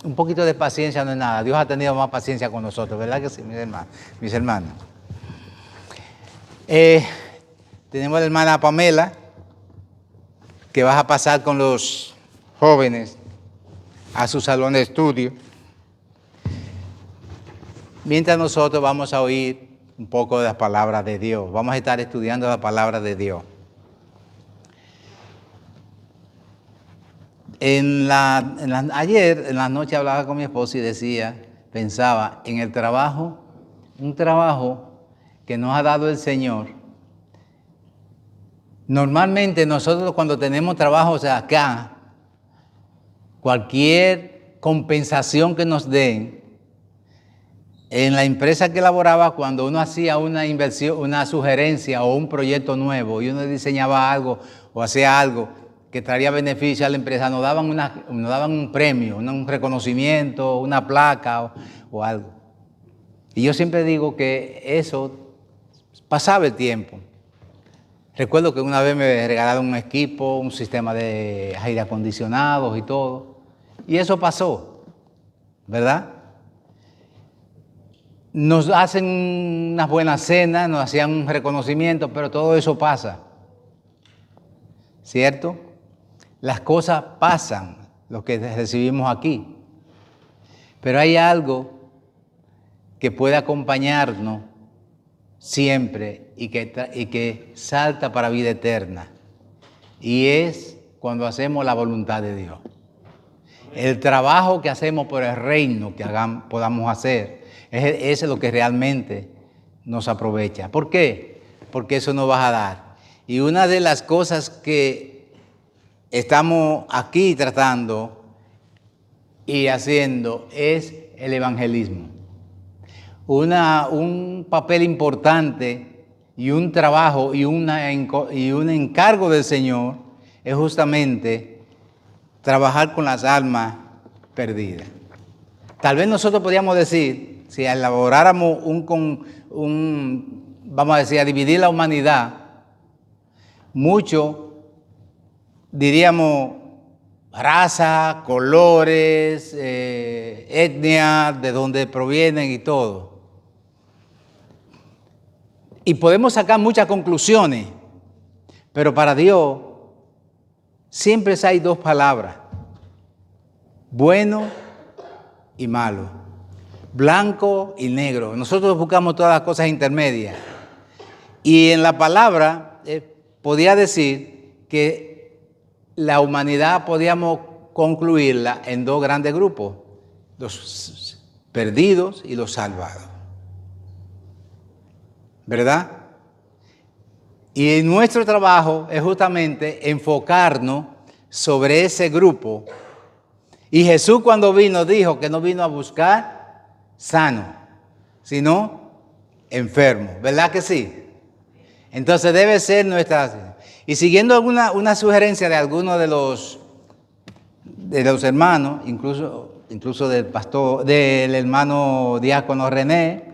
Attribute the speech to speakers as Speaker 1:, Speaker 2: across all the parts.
Speaker 1: un poquito de paciencia no es nada. Dios ha tenido más paciencia con nosotros, ¿verdad que sí, mis hermanos? Tenemos a la hermana Pamela, que vas a pasar con los jóvenes a su salón de estudio. Mientras nosotros vamos a oír un poco de las palabras de Dios. Vamos a estar estudiando la palabra de Dios. Ayer en la noche hablaba con mi esposa y decía, pensaba en el trabajo, un trabajo que nos ha dado el Señor. Normalmente nosotros cuando tenemos trabajo, o sea, acá, cualquier compensación que nos den, en la empresa que laboraba, cuando uno hacía una inversión, una sugerencia o un proyecto nuevo y uno diseñaba algo o hacía algo que traería beneficio a la empresa, nos daban un premio, un reconocimiento, una placa o algo. Y yo siempre digo que eso pasaba el tiempo. Recuerdo que una vez me regalaron un equipo, un sistema de aire acondicionados y todo. Y eso pasó, ¿verdad? Nos hacen unas buenas cenas, nos hacían un reconocimiento, pero todo eso pasa. ¿Cierto? Las cosas pasan, lo que recibimos aquí. Pero hay algo que puede acompañarnos siempre y que salta para vida eterna. Y es cuando hacemos la voluntad de Dios. El trabajo que hacemos por el reino que podamos hacer, ese es lo que realmente nos aprovecha. ¿Por qué? Porque eso nos va a dar. Y una de las cosas que estamos aquí tratando y haciendo es el evangelismo. Un papel importante y un trabajo y un encargo del Señor es justamente trabajar con las almas perdidas. Tal vez nosotros podríamos decir, si elaboráramos vamos a decir, a dividir la humanidad, mucho diríamos raza, colores, etnia, de dónde provienen y todo. Y podemos sacar muchas conclusiones, pero para Dios siempre hay dos palabras, bueno y malo, blanco y negro. Nosotros buscamos todas las cosas intermedias. Y en la palabra podía decir que la humanidad podíamos concluirla en dos grandes grupos, los perdidos y los salvados. ¿Verdad? Y nuestro trabajo es justamente enfocarnos sobre ese grupo. Y Jesús cuando vino dijo que no vino a buscar sano, sino enfermo. ¿Verdad que sí? Entonces debe ser nuestra... Y siguiendo una sugerencia de algunos de los hermanos, incluso del hermano diácono René,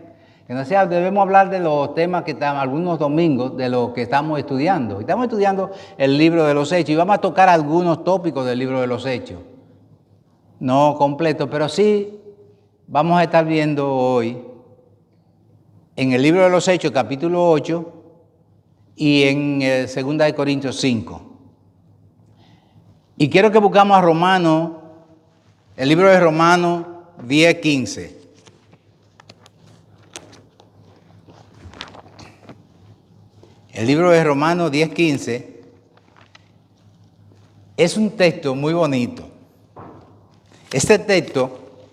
Speaker 1: que nos decía, debemos hablar de los temas que están algunos domingos, de lo que estamos estudiando. Estamos estudiando el libro de los Hechos y vamos a tocar algunos tópicos del libro de los Hechos. No completo, pero sí vamos a estar viendo hoy en el libro de los Hechos, capítulo 8, y en 2 Corintios 5. Y quiero que buscamos a Romanos, el libro de Romanos 10, 15. El libro de Romanos 10, 15 es un texto muy bonito. Este texto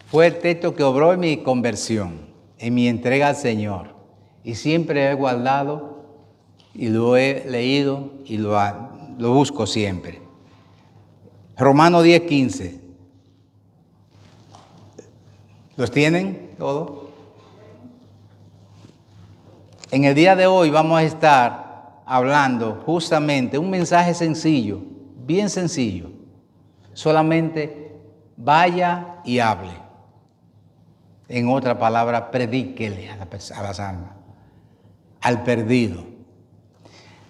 Speaker 1: fue el texto que obró en mi conversión, en mi entrega al Señor. Y siempre he guardado y lo he leído y lo busco siempre. Romanos 10, 15. ¿Los tienen todos? En el día de hoy vamos a estar hablando justamente un mensaje sencillo, bien sencillo. Solamente vaya y hable. En otra palabra, predíquele a las almas, al perdido.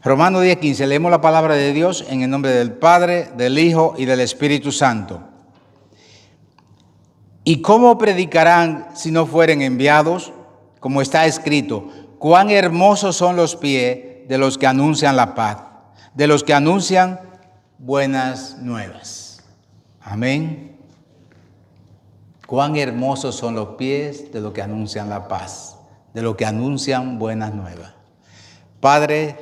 Speaker 1: Romanos 10:15, leemos la palabra de Dios en el nombre del Padre, del Hijo y del Espíritu Santo. ¿Y cómo predicarán si no fueren enviados? Como está escrito, cuán hermosos son los pies de los que anuncian la paz, de los que anuncian buenas nuevas. Amén. Cuán hermosos son los pies de los que anuncian la paz, de los que anuncian buenas nuevas. Padre,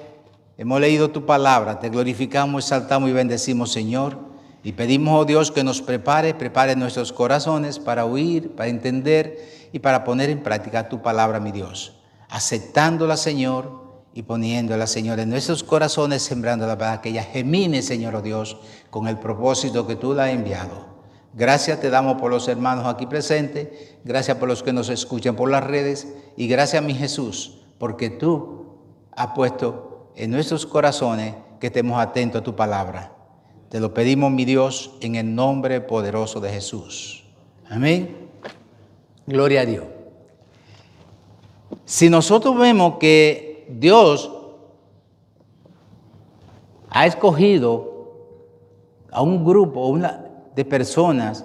Speaker 1: hemos leído tu palabra, te glorificamos, exaltamos y bendecimos, Señor. Y pedimos, oh Dios, que nos prepare nuestros corazones para oír, para entender y para poner en práctica tu palabra, mi Dios. Aceptándola, Señor, y poniéndola, Señor, en nuestros corazones, sembrándola para que ella gemine, Señor, oh Dios, con el propósito que tú la has enviado. Gracias te damos por los hermanos aquí presentes, gracias por los que nos escuchan por las redes y gracias, mi Jesús, porque tú has puesto en nuestros corazones que estemos atentos a tu palabra. Te lo pedimos, mi Dios, en el nombre poderoso de Jesús. Amén. Gloria a Dios. Si nosotros vemos que Dios ha escogido a un grupo de personas,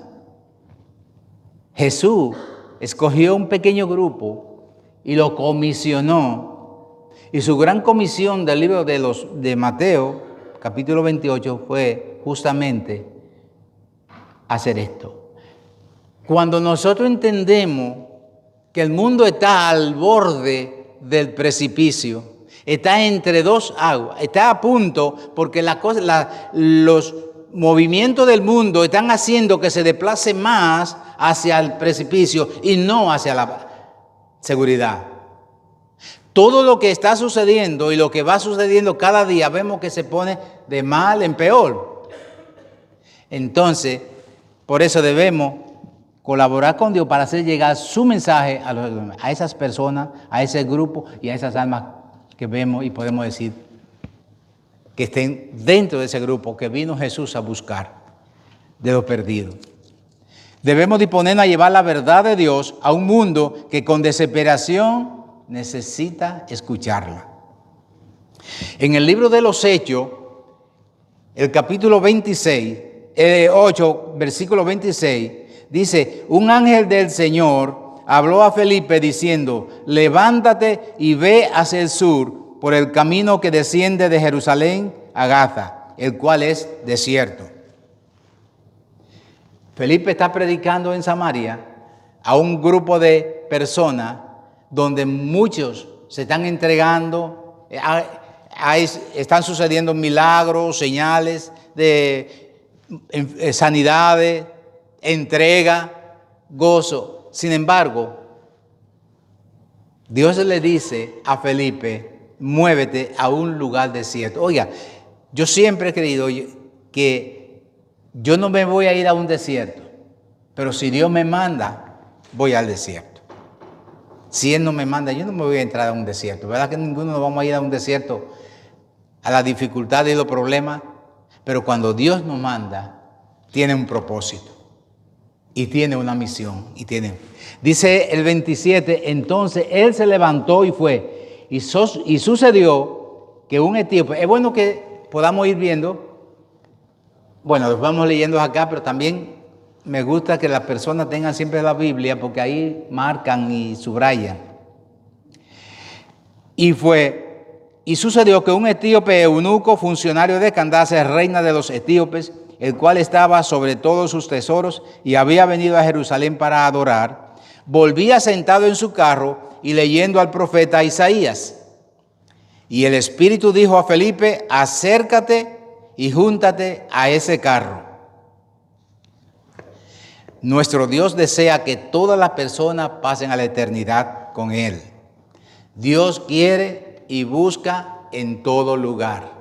Speaker 1: Jesús escogió un pequeño grupo y lo comisionó. Y su gran comisión del libro de Mateo, capítulo 28, fue justamente hacer esto. Cuando nosotros entendemos que el mundo está al borde del precipicio, está entre dos aguas, está a punto porque los movimientos del mundo están haciendo que se desplace más hacia el precipicio y no hacia la seguridad. Todo lo que está sucediendo y lo que va sucediendo cada día vemos que se pone de mal en peor. Entonces, por eso debemos colaborar con Dios para hacer llegar su mensaje a esas personas, a ese grupo y a esas almas que vemos y podemos decir que estén dentro de ese grupo que vino Jesús a buscar de los perdidos. Debemos disponernos a llevar la verdad de Dios a un mundo que con desesperación necesita escucharla. En el libro de los Hechos, el capítulo 8, versículo 26, dice, un ángel del Señor habló a Felipe diciendo, levántate y ve hacia el sur por el camino que desciende de Jerusalén a Gaza, el cual es desierto. Felipe está predicando en Samaria a un grupo de personas donde muchos se están entregando, están sucediendo milagros, señales de sanidades, entrega, gozo. Sin embargo, Dios le dice a Felipe, muévete a un lugar desierto. Oiga, yo siempre he creído que yo no me voy a ir a un desierto, pero si Dios me manda, voy al desierto. Si Él no me manda, yo no me voy a entrar a un desierto. ¿Verdad que ninguno nos vamos a ir a un desierto a la dificultad y los problemas? Pero cuando Dios nos manda, tiene un propósito y tiene una misión. Dice el 27, entonces Él se levantó y fue. Y sucedió que un etíope, es bueno que podamos ir viendo, bueno, los vamos leyendo acá, pero también me gusta que las personas tengan siempre la Biblia porque ahí marcan y subrayan. Y sucedió que un etíope eunuco, funcionario de Candace, reina de los etíopes, el cual estaba sobre todos sus tesoros y había venido a Jerusalén para adorar, volvía sentado en su carro y leyendo al profeta Isaías. Y el Espíritu dijo a Felipe, acércate y júntate a ese carro. Nuestro Dios desea que todas las personas pasen a la eternidad con Él. Dios quiere y busca en todo lugar.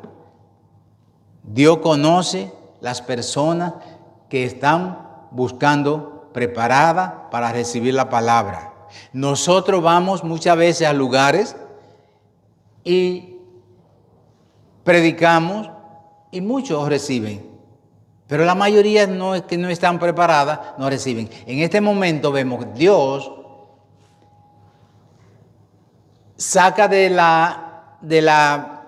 Speaker 1: Dios conoce las personas que están buscando preparadas para recibir la palabra. Nosotros vamos muchas veces a lugares y predicamos y muchos reciben. Pero la mayoría no es que no están preparadas, no reciben. En este momento vemos que Dios saca de la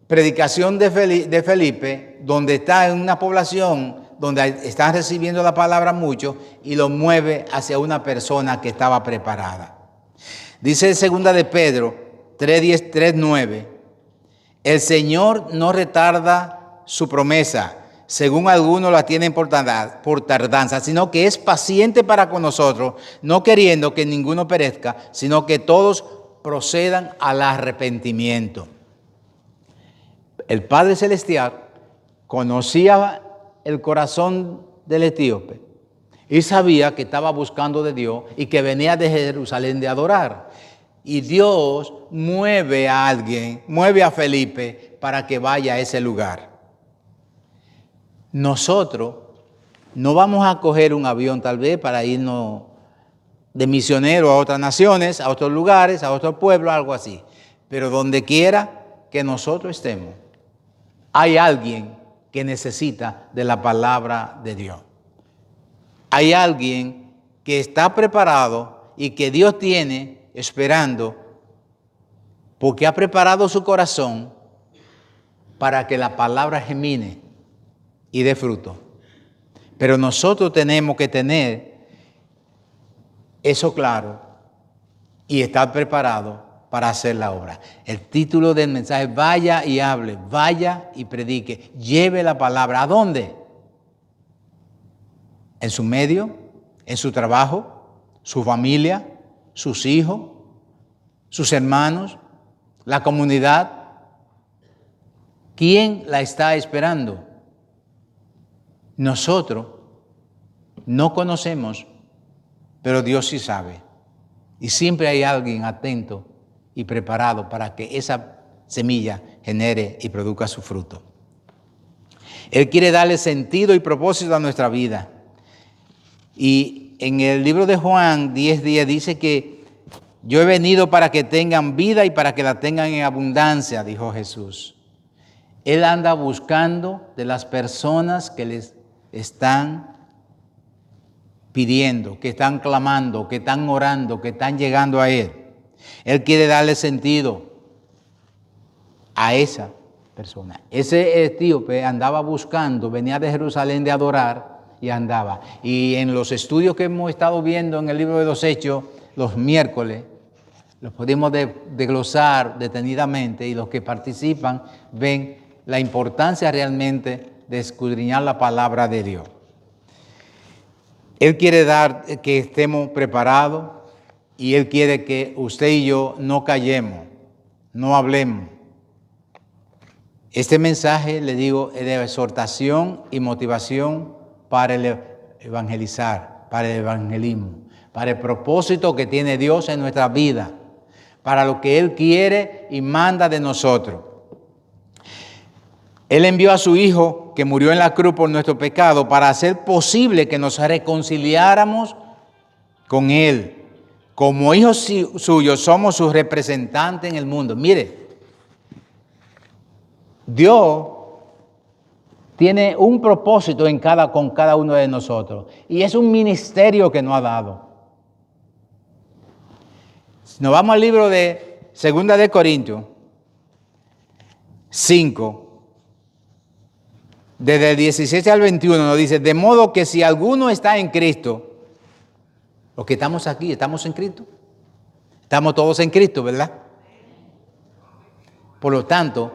Speaker 1: predicación de Felipe, donde está en una población donde están recibiendo la palabra mucho, y lo mueve hacia una persona que estaba preparada. Dice en 2 de Pedro 3:10, 3:9, el Señor no retarda su promesa, según algunos la tienen por tardanza, sino que es paciente para con nosotros, no queriendo que ninguno perezca, sino que todos procedan al arrepentimiento. El Padre Celestial conocía el corazón del etíope y sabía que estaba buscando de Dios y que venía de Jerusalén de adorar. Y Dios mueve a alguien, mueve a Felipe para que vaya a ese lugar. Nosotros no vamos a coger un avión tal vez para irnos de misionero a otras naciones, a otros lugares, a otros pueblos, algo así. Pero donde quiera que nosotros estemos, hay alguien que necesita de la palabra de Dios. Hay alguien que está preparado y que Dios tiene esperando, porque ha preparado su corazón para que la palabra gemine y dé fruto. Pero nosotros tenemos que tener eso claro y estar preparados para hacer la obra. El título del mensaje: vaya y hable, vaya y predique, lleve la palabra. ¿A dónde? En su medio, en su trabajo, su familia, sus hijos, sus hermanos, la comunidad. ¿Quién la está esperando? Nosotros no conocemos, pero Dios sí sabe. Y siempre hay alguien atento y preparado para que esa semilla genere y produzca su fruto. Él quiere darle sentido y propósito a nuestra vida. Y en el libro de Juan 10:10 dice que yo he venido para que tengan vida y para que la tengan en abundancia, dijo Jesús. Él anda buscando de las personas que les están pidiendo, que están clamando, que están orando, que están llegando a Él. Él quiere darle sentido a esa persona. Ese etíope andaba buscando, venía de Jerusalén de adorar y andaba. Y en los estudios que hemos estado viendo en el libro de los Hechos, los miércoles, los podemos desglosar detenidamente, y los que participan ven la importancia realmente de escudriñar la palabra de Dios. Él quiere dar que estemos preparados, y Él quiere que usted y yo no callemos, no hablemos. Este mensaje, le digo, es de exhortación y motivación para el evangelizar, para el evangelismo, para el propósito que tiene Dios en nuestra vida, para lo que Él quiere y manda de nosotros. Él envió a su Hijo, que murió en la cruz por nuestro pecado, para hacer posible que nos reconciliáramos con Él. Como hijos suyos somos sus representantes en el mundo. Mire, Dios tiene un propósito con cada uno de nosotros, y es un ministerio que nos ha dado. Nos vamos al libro de 2 de Corintios 5, desde el 17 al 21, nos dice: de modo que si alguno está en Cristo, los que estamos aquí, estamos en Cristo. Estamos todos en Cristo, ¿verdad? Por lo tanto,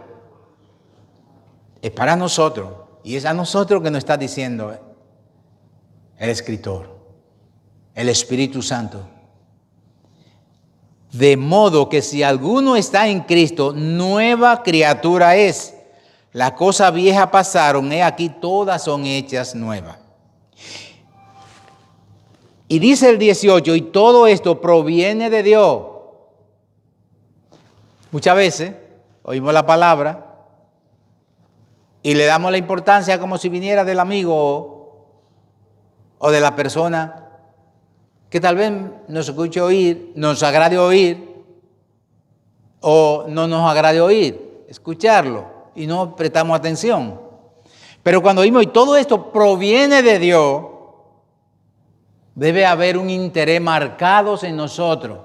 Speaker 1: es para nosotros, y es a nosotros que nos está diciendo el escritor, el Espíritu Santo. De modo que si alguno está en Cristo, nueva criatura es. Las cosas viejas pasaron, he aquí todas son hechas nuevas. Y dice el 18, y todo esto proviene de Dios. Muchas veces oímos la palabra y le damos la importancia como si viniera del amigo o de la persona que tal vez nos escuche oír, nos agrade oír, o no nos agrade oír, escucharlo, y no prestamos atención. Pero cuando oímos, y todo esto proviene de Dios, debe haber un interés marcado en nosotros.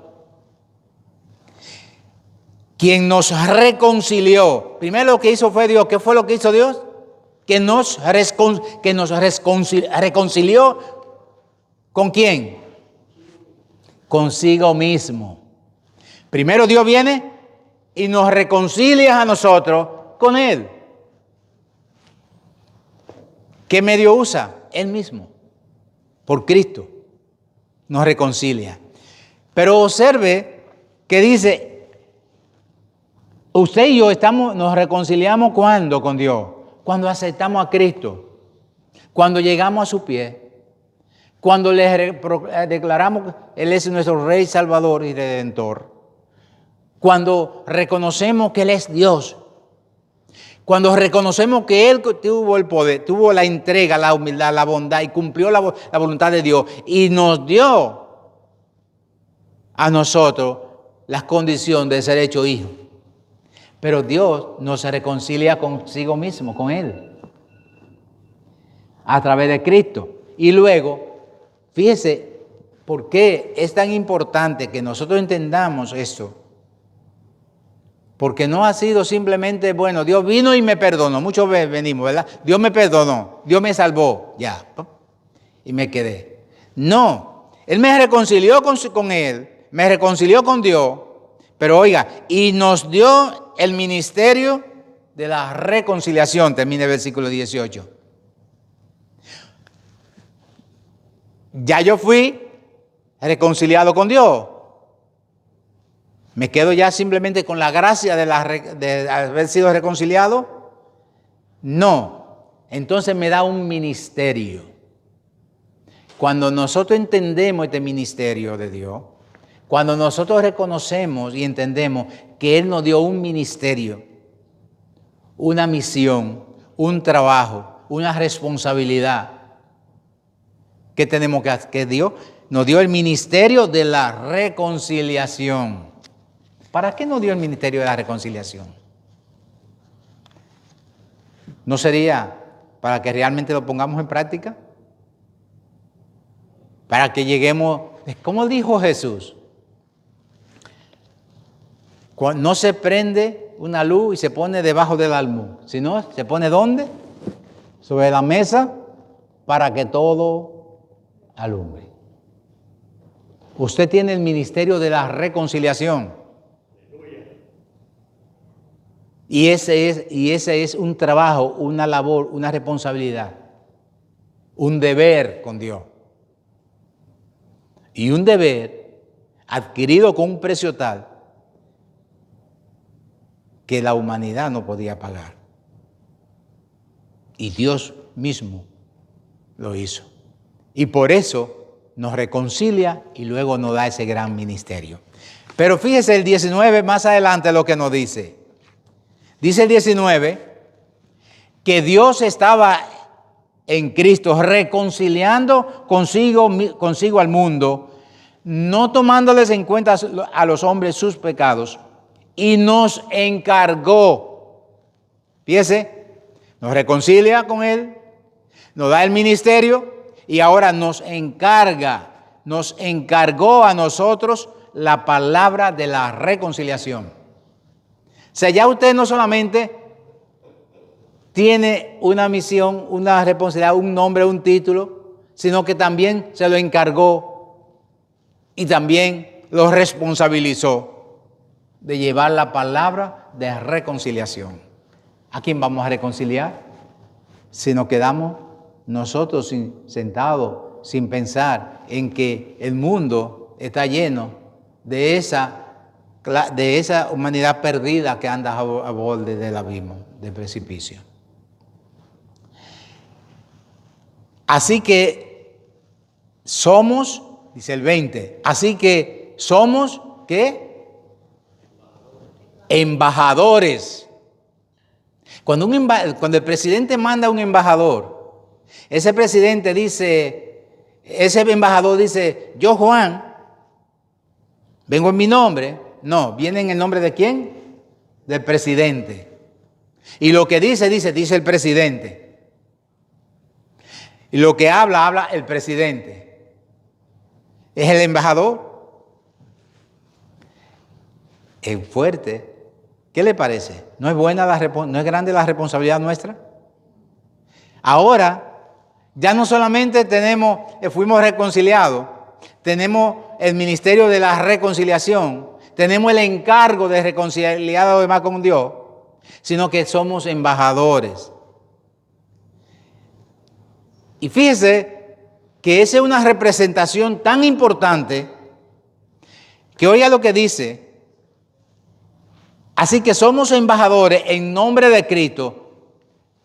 Speaker 1: Quien nos reconcilió, primero lo que hizo fue Dios. ¿Qué fue lo que hizo Dios? reconcilió ¿con quién? Consigo mismo. Primero Dios viene y nos reconcilia a nosotros con Él. ¿Qué medio usa? Él mismo. Por Cristo. Nos reconcilia. Pero observe que dice, usted y yo nos reconciliamos ¿cuándo con Dios? Cuando aceptamos a Cristo. Cuando llegamos a su pie. Cuando le declaramos que Él es nuestro Rey, Salvador y Redentor. Cuando reconocemos que Él es Dios. Cuando reconocemos que Él tuvo el poder, tuvo la entrega, la humildad, la bondad y cumplió la voluntad de Dios y nos dio a nosotros la condición de ser hecho hijo. Pero Dios nos reconcilia consigo mismo, con Él, a través de Cristo. Y luego, fíjese, ¿por qué es tan importante que nosotros entendamos esto? Porque no ha sido simplemente, bueno, Dios vino y me perdonó. Muchos venimos, ¿verdad? Dios me perdonó, Dios me salvó, ya, y me quedé. No, Él me reconcilió con Él, me reconcilió con Dios, pero oiga, y nos dio el ministerio de la reconciliación, termina el versículo 18. Ya yo fui reconciliado con Dios. ¿Me quedo ya simplemente con la gracia de haber sido reconciliado? No. Entonces me da un ministerio. Cuando nosotros entendemos este ministerio de Dios, cuando nosotros reconocemos y entendemos que Él nos dio un ministerio, una misión, un trabajo, una responsabilidad, ¿qué tenemos que hacer? Que Dios nos dio el ministerio de la reconciliación. ¿Para qué nos dio el ministerio de la reconciliación? ¿No sería para que realmente lo pongamos en práctica? Para que lleguemos, ¿cómo dijo Jesús? No se prende una luz y se pone debajo del almud, sino se pone ¿dónde? Sobre la mesa para que todo alumbre. Usted tiene el ministerio de la reconciliación. Y ese es un trabajo, una labor, una responsabilidad, un deber con Dios. Y un deber adquirido con un precio tal que la humanidad no podía pagar. Y Dios mismo lo hizo. Y por eso nos reconcilia y luego nos da ese gran ministerio. Pero fíjese el 19 más adelante lo que nos dice. Dice el 19 que Dios estaba en Cristo reconciliando consigo al mundo, no tomándoles en cuenta a los hombres sus pecados, y nos encargó. Fíjese, nos reconcilia con Él, nos da el ministerio y ahora nos encargó a nosotros la palabra de la reconciliación. O sea, ya usted no solamente tiene una misión, una responsabilidad, un nombre, un título, sino que también se lo encargó y también lo responsabilizó de llevar la palabra de reconciliación. ¿A quién vamos a reconciliar? Si nos quedamos nosotros sentados sin pensar en que el mundo está lleno de esa humanidad perdida que anda a borde del abismo, del precipicio. Así que somos, dice el 20, así que somos, ¿qué? Embajadores. Cuando el presidente manda a un embajador, ese embajador dice, yo Juan, vengo en mi nombre. No, viene en el nombre ¿de quién? Del presidente. Y lo que dice el presidente. Y lo que habla el presidente. Es el embajador. Es fuerte. ¿Qué le parece? ¿No es buena no es grande la responsabilidad nuestra? Ahora, ya no solamente fuimos reconciliados, tenemos el ministerio de la reconciliación, tenemos el encargo de reconciliar a los demás con Dios, sino que somos embajadores. Y fíjese que esa es una representación tan importante que oiga lo que dice. Así que somos embajadores en nombre de Cristo,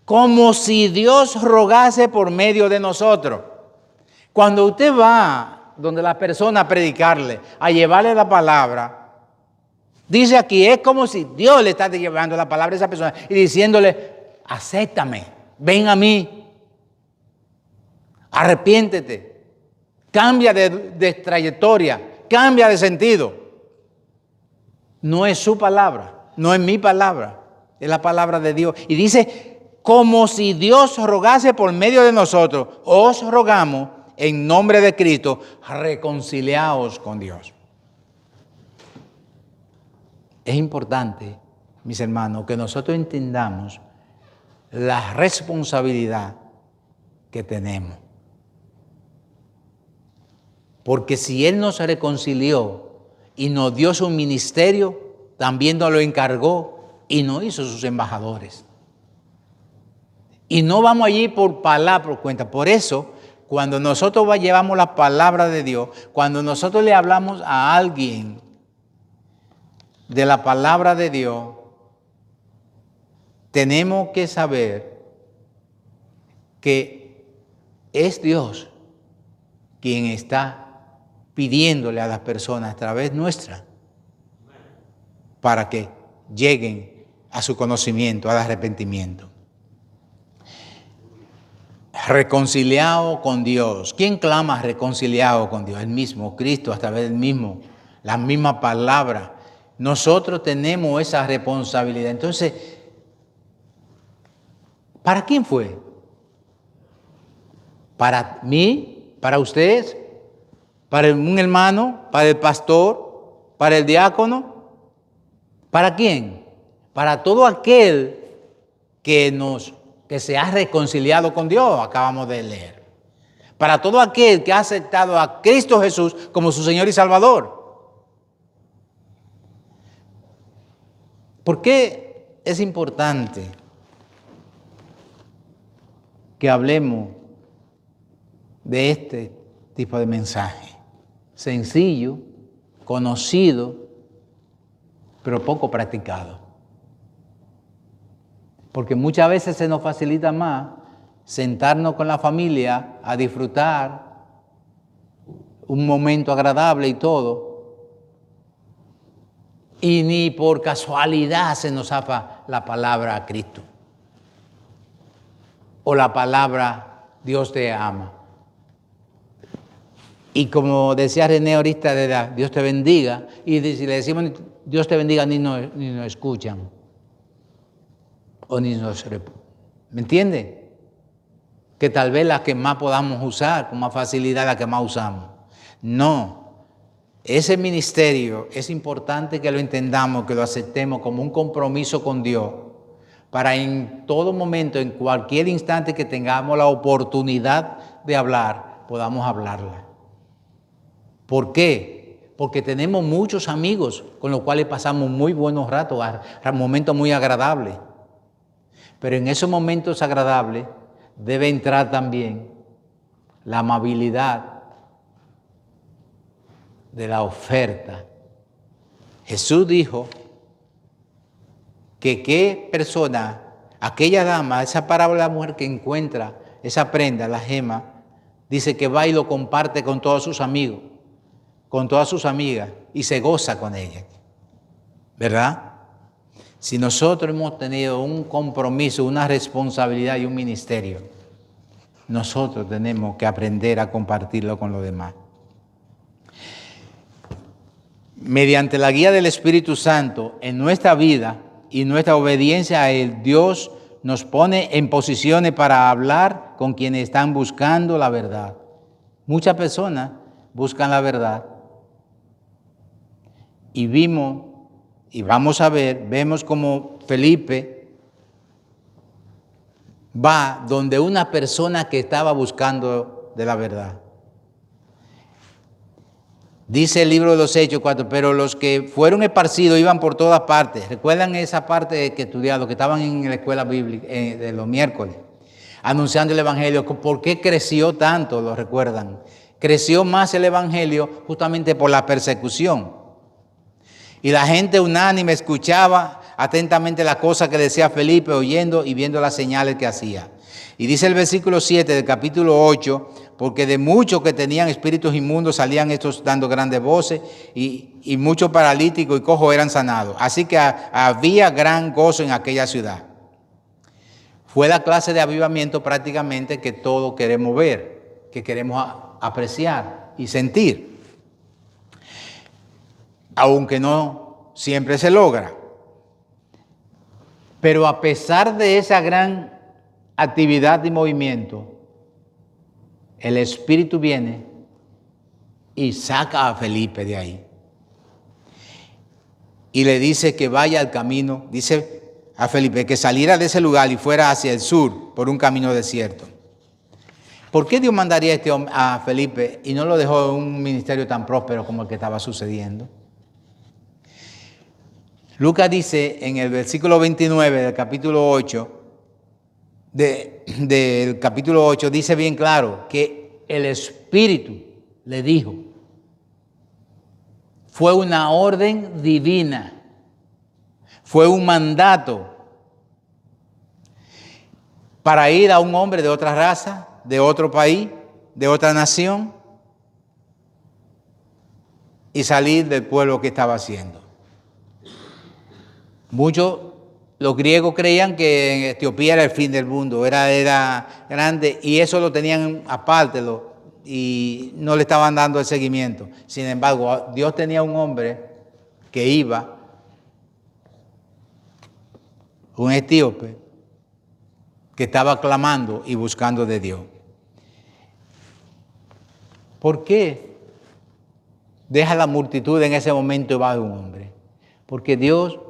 Speaker 1: como si Dios rogase por medio de nosotros. Cuando usted va donde la persona a predicarle, a llevarle la palabra, dice aquí, es como si Dios le está llevando la palabra a esa persona y diciéndole, acéptame, ven a mí, arrepiéntete, cambia de trayectoria, cambia de sentido. No es su palabra, no es mi palabra, es la palabra de Dios. Y dice, como si Dios rogase por medio de nosotros, os rogamos en nombre de Cristo, reconciliaos con Dios. Es importante, mis hermanos, que nosotros entendamos la responsabilidad que tenemos. Porque si Él nos reconcilió y nos dio su ministerio, también nos lo encargó y nos hizo sus embajadores. Y no vamos allí por palabra, por cuenta. Por eso, cuando nosotros llevamos la palabra de Dios, cuando nosotros le hablamos a alguien de la palabra de Dios, tenemos que saber que es Dios quien está pidiéndole a las personas a través nuestra para que lleguen a su conocimiento, al arrepentimiento. Reconciliado con Dios. ¿Quién clama reconciliado con Dios? El mismo Cristo, a través del mismo, la misma palabra. Nosotros tenemos esa responsabilidad. Entonces, ¿para quién fue? ¿Para mí? ¿Para ustedes? ¿Para un hermano? ¿Para el pastor? ¿Para el diácono? ¿Para quién? Para todo aquel que se ha reconciliado con Dios, acabamos de leer. Para todo aquel que ha aceptado a Cristo Jesús como su Señor y Salvador. ¿Por qué es importante que hablemos de este tipo de mensaje? Sencillo, conocido, pero poco practicado. Porque muchas veces se nos facilita más sentarnos con la familia a disfrutar un momento agradable y todo, y ni por casualidad se nos zafa la palabra a Cristo o la palabra Dios te ama. Y como decía René ahorita, Dios te bendiga, y si le decimos Dios te bendiga, ni nos escuchan. O ni nos... ¿Me entiende? Que tal vez la que más podamos usar, con más facilidad la que más usamos. No. Ese ministerio es importante que lo entendamos, que lo aceptemos como un compromiso con Dios, para en todo momento, en cualquier instante que tengamos la oportunidad de hablar, podamos hablarla. ¿Por qué? Porque tenemos muchos amigos con los cuales pasamos muy buenos ratos, momentos muy agradables. Pero en esos momentos agradables debe entrar también la amabilidad de la oferta. Jesús dijo que qué persona, aquella dama, esa parábola de la mujer que encuentra esa prenda, la gema, dice que va y lo comparte con todos sus amigos, con todas sus amigas, y se goza con ellas. ¿Verdad? Si nosotros hemos tenido un compromiso, una responsabilidad y un ministerio, nosotros tenemos que aprender a compartirlo con los demás. Mediante la guía del Espíritu Santo en nuestra vida y nuestra obediencia a Él, Dios nos pone en posiciones para hablar con quienes están buscando la verdad. Muchas personas buscan la verdad y vemos como Felipe va donde una persona que estaba buscando de la verdad. Dice el libro de los Hechos 4, pero los que fueron esparcidos iban por todas partes. ¿Recuerdan esa parte que estudiaron, que estaban en la escuela bíblica de los miércoles? Anunciando el Evangelio. ¿Por qué creció tanto? ¿Lo recuerdan? Creció más el Evangelio justamente por la persecución. Y la gente unánime escuchaba atentamente las cosas que decía Felipe, oyendo y viendo las señales que hacía. Y dice el versículo 7 del capítulo 8, porque de muchos que tenían espíritus inmundos salían estos dando grandes voces y muchos paralíticos y cojos eran sanados. Así que había gran gozo en aquella ciudad. Fue la clase de avivamiento prácticamente que todos queremos ver, que queremos apreciar y sentir. Aunque no siempre se logra. Pero a pesar de esa gran actividad y movimiento, el Espíritu viene y saca a Felipe de ahí. Y le dice que vaya al camino, dice a Felipe que saliera de ese lugar y fuera hacia el sur por un camino desierto. ¿Por qué Dios mandaría a Felipe y no lo dejó en un ministerio tan próspero como el que estaba sucediendo? Lucas dice en el versículo 29 del capítulo 8, del capítulo 8, dice bien claro que el Espíritu le dijo, fue una orden divina, fue un mandato para ir a un hombre de otra raza, de otro país, de otra nación y salir del pueblo que estaba haciendo. Muchos, los griegos creían que en Etiopía era el fin del mundo, era grande y eso lo tenían aparte y no le estaban dando el seguimiento. Sin embargo, Dios tenía un hombre que iba, un etíope, que estaba clamando y buscando de Dios. ¿Por qué deja la multitud en ese momento y va a un hombre? Porque Dios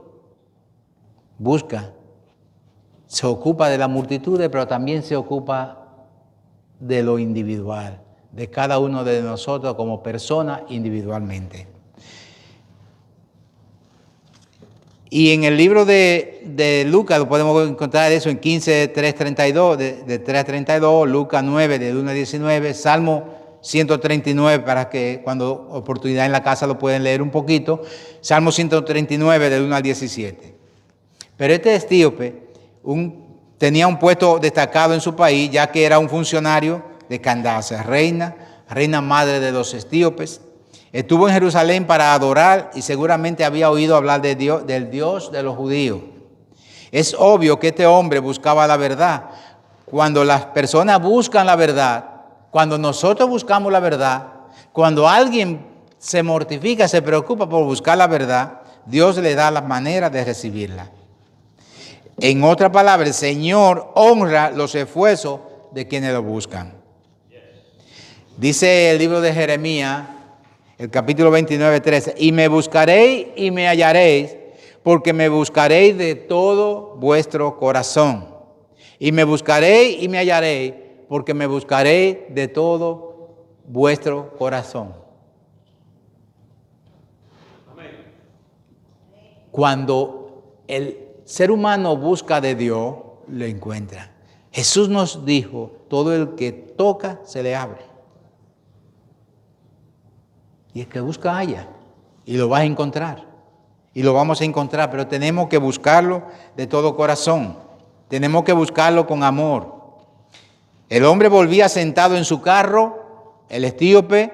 Speaker 1: busca, se ocupa de la multitud, pero también se ocupa de lo individual, de cada uno de nosotros como persona individualmente. Y en el libro de Lucas lo podemos encontrar eso en 15, 3:32, de 3:32, Lucas 9, de 1 a 19, Salmo 139, para que cuando oportunidad en la casa lo pueden leer un poquito, Salmo 139, del 1 al 17. Pero este etíope tenía un puesto destacado en su país, ya que era un funcionario de Candace, reina madre de los etíopes. Estuvo en Jerusalén para adorar y seguramente había oído hablar de Dios, del Dios de los judíos. Es obvio que este hombre buscaba la verdad. Cuando las personas buscan la verdad, cuando nosotros buscamos la verdad, cuando alguien se mortifica, se preocupa por buscar la verdad, Dios le da la manera de recibirla. En otras palabras, el Señor honra los esfuerzos de quienes lo buscan. Dice el libro de Jeremías, el capítulo 29, 13, y me buscaréis y me hallaréis, porque me buscaréis de todo vuestro corazón. Y me buscaréis y me hallaréis, porque me buscaréis de todo vuestro corazón. Cuando el ser humano busca de Dios, lo encuentra. Jesús nos dijo, todo el que toca se le abre. Y el que busca halla, y lo vas a encontrar, y lo vamos a encontrar, pero tenemos que buscarlo de todo corazón, tenemos que buscarlo con amor. El hombre volvía sentado en su carro, el etíope,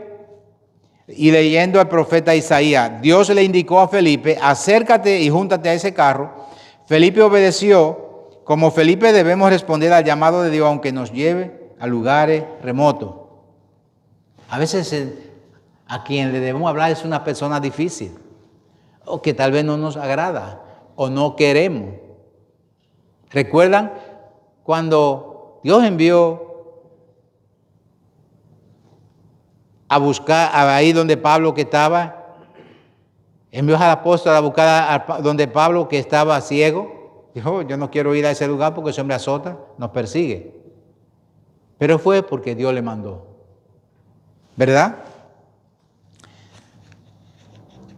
Speaker 1: y leyendo al profeta Isaías. Dios le indicó a Felipe, acércate y júntate a ese carro. Felipe obedeció. Como Felipe debemos responder al llamado de Dios, aunque nos lleve a lugares remotos. A veces a quien le debemos hablar es una persona difícil, o que tal vez no nos agrada, o no queremos. ¿Recuerdan cuando Dios envió a buscar ahí donde Pablo que estaba? Envió al apóstol a buscar donde Pablo que estaba ciego. Dijo, yo no quiero ir a ese lugar porque ese hombre azota, nos persigue. Pero fue porque Dios le mandó. ¿Verdad?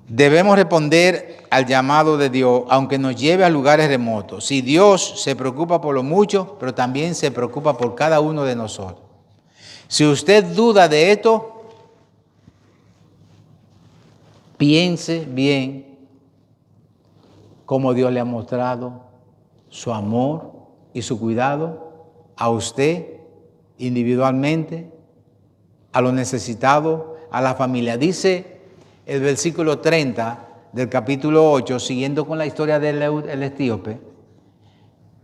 Speaker 1: Debemos responder al llamado de Dios, aunque nos lleve a lugares remotos. Si Dios se preocupa por lo mucho, pero también se preocupa por cada uno de nosotros. Si usted duda de esto, piense bien cómo Dios le ha mostrado su amor y su cuidado a usted individualmente, a los necesitados, a la familia. Dice el versículo 30 del capítulo 8, siguiendo con la historia del etíope,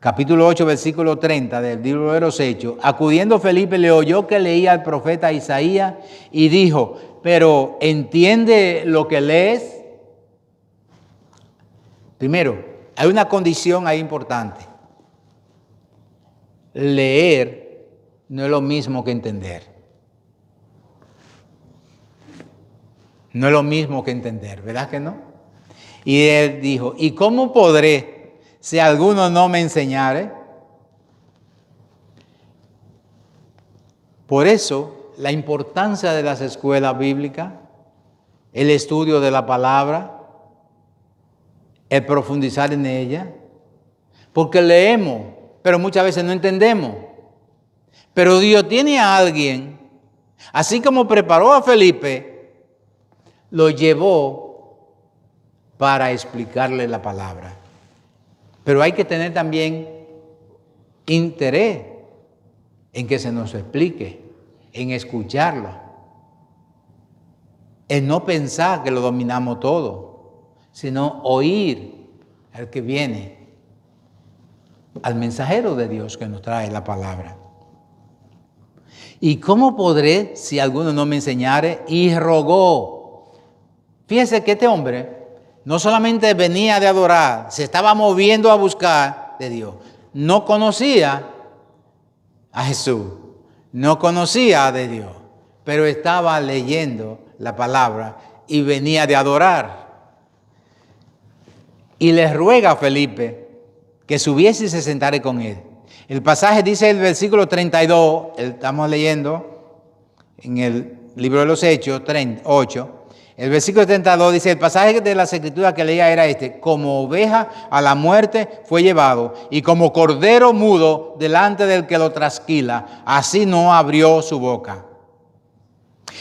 Speaker 1: capítulo 8, versículo 30 del libro de los Hechos, acudiendo Felipe le oyó que leía al profeta Isaías y dijo, pero ¿entiende lo que lees? Primero, hay una condición ahí importante. Leer no es lo mismo que entender. No es lo mismo que entender, ¿verdad que no? Y él dijo, ¿y cómo podré si alguno no me enseñare? Por eso, la importancia de las escuelas bíblicas, el estudio de la palabra, el profundizar en ella, porque leemos, pero muchas veces no entendemos. Pero Dios tiene a alguien, así como preparó a Felipe, lo llevó para explicarle la palabra. Pero hay que tener también interés en que se nos explique, en escucharlo, en no pensar que lo dominamos todo, sino oír al que viene, al mensajero de Dios que nos trae la palabra. ¿Y cómo podré si alguno no me enseñare? Y rogó. Fíjense que este hombre no solamente venía de adorar, se estaba moviendo a buscar de Dios. No conocía a Jesús, no conocía de Dios, pero estaba leyendo la palabra y venía de adorar. Y le ruega a Felipe que subiese y se sentare con él. El pasaje dice el versículo 32, estamos leyendo en el libro de los Hechos 8, el versículo 32 dice, el pasaje de las Escrituras que leía era este, como oveja a la muerte fue llevado, y como cordero mudo delante del que lo trasquila, así no abrió su boca.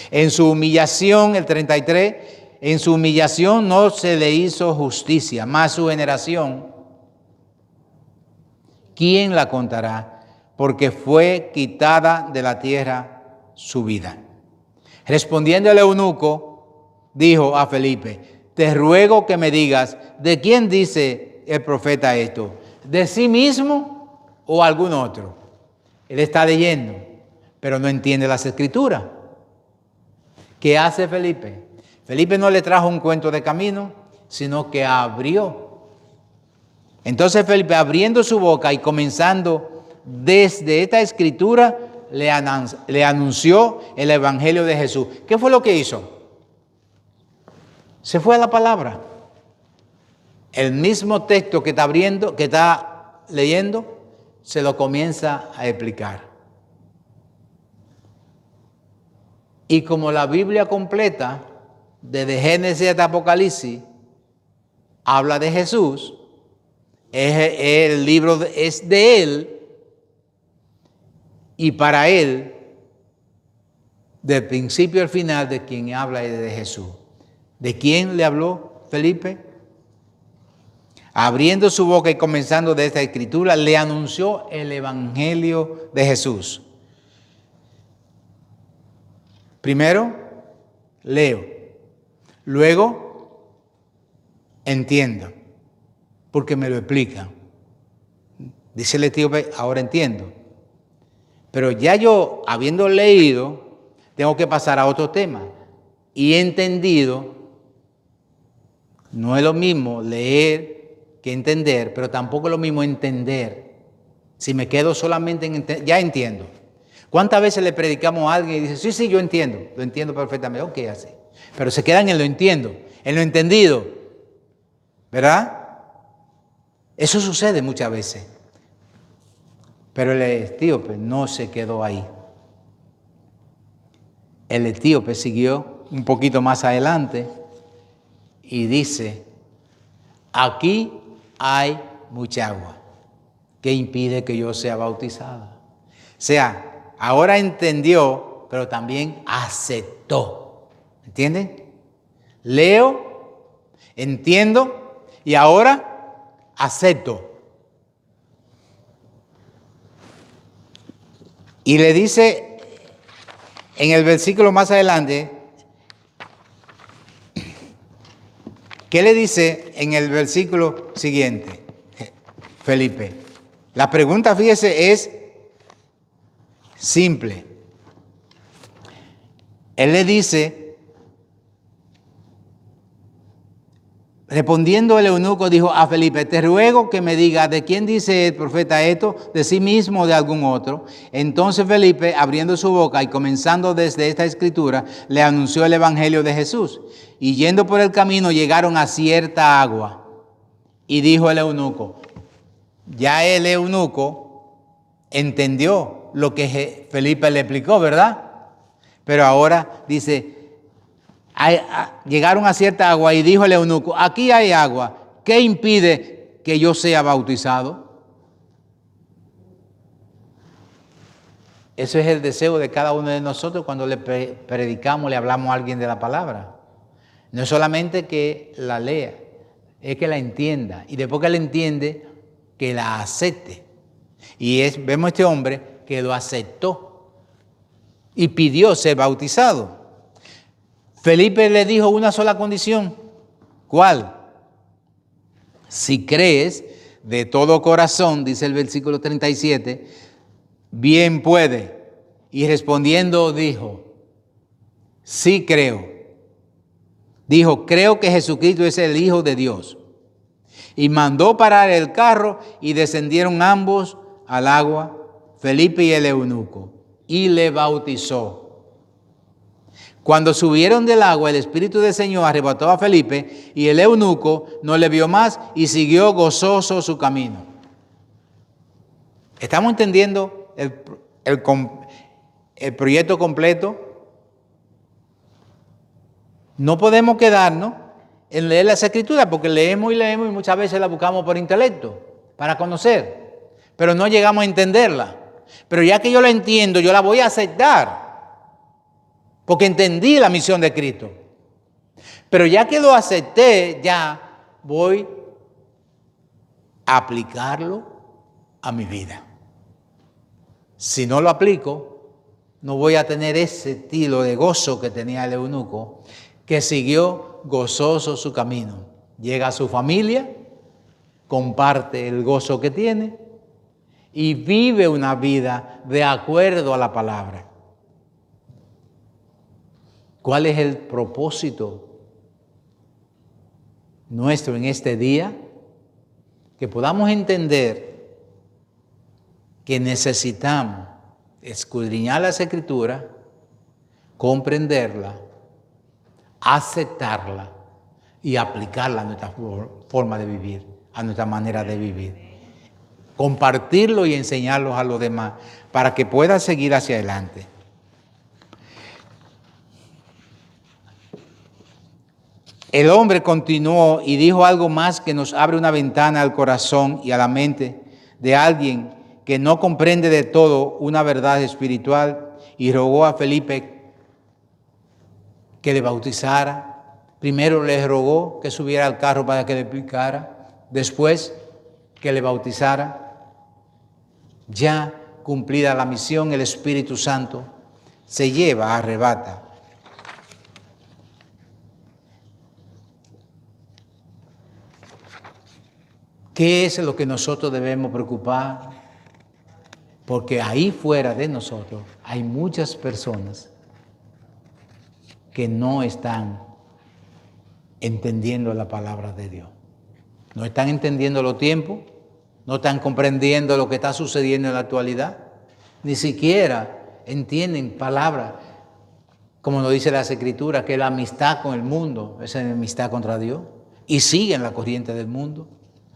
Speaker 1: En su humillación, el 33, en su humillación no se le hizo justicia, mas su generación, ¿quién la contará? Porque fue quitada de la tierra su vida. Respondiendo el eunuco, dijo a Felipe, te ruego que me digas, ¿de quién dice el profeta esto? ¿De sí mismo o algún otro? Él está leyendo, pero no entiende las Escrituras. ¿Qué hace Felipe? Felipe no le trajo un cuento de camino, sino que abrió. Entonces Felipe, abriendo su boca y comenzando desde esta Escritura, le anunció el Evangelio de Jesús. ¿Qué fue lo que hizo? Se fue a la palabra. El mismo texto que está leyendo, se lo comienza a explicar. Y como la Biblia completa, desde Génesis hasta Apocalipsis, habla de Jesús, el libro es de Él, y para Él, del principio al final, de quien habla es de Jesús. ¿De quién le habló Felipe? Abriendo su boca y comenzando de esta Escritura, le anunció el Evangelio de Jesús. Primero, leo. Luego, entiendo, porque me lo explican. Dice el etíope, ahora entiendo. Pero ya yo, habiendo leído, tengo que pasar a otro tema. Y entendido, no es lo mismo leer que entender, pero tampoco es lo mismo entender. Si me quedo solamente en entender, ya entiendo. ¿Cuántas veces le predicamos a alguien y dice, sí, yo entiendo, lo entiendo perfectamente, ok, así. Pero se quedan en lo entiendo, en lo entendido, ¿verdad? Eso sucede muchas veces. Pero el etíope no se quedó ahí. El etíope siguió un poquito más adelante y dice, aquí hay mucha agua. ¿Qué impide que yo sea bautizado? O sea, ahora entendió, pero también aceptó. ¿Entienden? Leo, entiendo y ahora acepto. Y le dice en el versículo más adelante, ¿qué le dice en el versículo siguiente, Felipe? La pregunta, fíjese, es simple. Él le dice, respondiendo el eunuco, dijo a Felipe, te ruego que me digas, ¿de quién dice el profeta esto? ¿De sí mismo o de algún otro? Entonces Felipe, abriendo su boca y comenzando desde esta escritura, le anunció el evangelio de Jesús. Y yendo por el camino llegaron a cierta agua. Y dijo el eunuco, ya el eunuco entendió lo que Felipe le explicó, ¿verdad? Pero ahora dice, llegaron a cierta agua y dijo el eunuco, aquí hay agua, ¿qué impide que yo sea bautizado? Eso es el deseo de cada uno de nosotros cuando le predicamos, le hablamos a alguien de la palabra. No es solamente que la lea, es que la entienda. Y después que la entiende, que la acepte. Y vemos a este hombre que lo aceptó y pidió ser bautizado. Felipe le dijo una sola condición. ¿Cuál? Si crees de todo corazón, dice el versículo 37, bien puede. Y respondiendo dijo, sí creo. Dijo, creo que Jesucristo es el Hijo de Dios. Y mandó parar el carro y descendieron ambos al agua, Felipe y el eunuco, y le bautizó. Cuando subieron del agua, el Espíritu del Señor arrebató a Felipe y el eunuco no le vio más y siguió gozoso su camino. ¿Estamos entendiendo el proyecto completo? No podemos quedarnos en leer las Escrituras porque leemos y leemos y muchas veces la buscamos por intelecto, para conocer, pero no llegamos a entenderla. Pero ya que yo la entiendo, yo la voy a aceptar porque entendí la misión de Cristo. Pero ya que lo acepté, ya voy a aplicarlo a mi vida. Si no lo aplico, no voy a tener ese estilo de gozo que tenía el eunuco, que siguió gozoso su camino. Llega a su familia, comparte el gozo que tiene y vive una vida de acuerdo a la palabra. ¿Cuál es el propósito nuestro en este día? Que podamos entender que necesitamos escudriñar las Escrituras, comprenderla, aceptarla y aplicarla a nuestra forma de vivir, a nuestra manera de vivir. Compartirlo y enseñarlo a los demás para que puedan seguir hacia adelante. El hombre continuó y dijo algo más que nos abre una ventana al corazón y a la mente de alguien que no comprende de todo una verdad espiritual y rogó a Felipe que le bautizara. Primero le rogó que subiera al carro para que le explicara, después que le bautizara. Ya cumplida la misión, el Espíritu Santo se lleva, arrebata. ¿Qué es lo que nosotros debemos preocupar? Porque ahí fuera de nosotros hay muchas personas que no están entendiendo la palabra de Dios. No están entendiendo los tiempos, no están comprendiendo lo que está sucediendo en la actualidad, ni siquiera entienden palabras, como nos dice las Escrituras, que la amistad con el mundo es enemistad contra Dios, y siguen la corriente del mundo.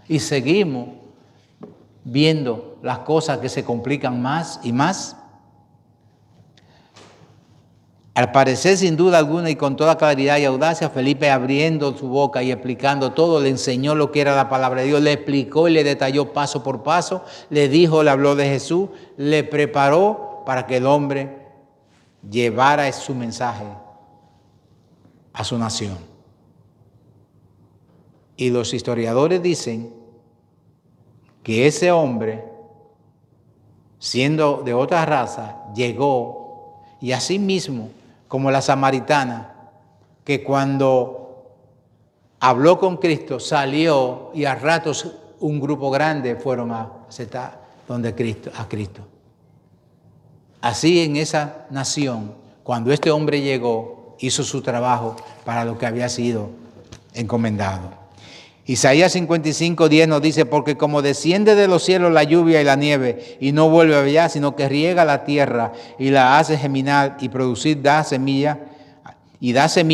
Speaker 1: Y seguimos viendo las cosas que se complican más y más. Al parecer, sin duda alguna y con toda claridad y audacia, Felipe, abriendo su boca y explicando todo, le enseñó lo que era la palabra de Dios, le explicó y le detalló paso por paso, le dijo, le habló de Jesús, le preparó para que el hombre llevara su mensaje a su nación. Y los historiadores dicen que ese hombre, siendo de otra raza, llegó y así mismo, como la samaritana, que cuando habló con Cristo salió y a ratos un grupo grande fueron a aceptar a Cristo. Así en esa nación, cuando este hombre llegó, hizo su trabajo para lo que había sido encomendado. Isaías 55:10 nos dice, porque como desciende de los cielos la lluvia y la nieve, y no vuelve allá, sino que riega la tierra y la hace germinar y producir, da semilla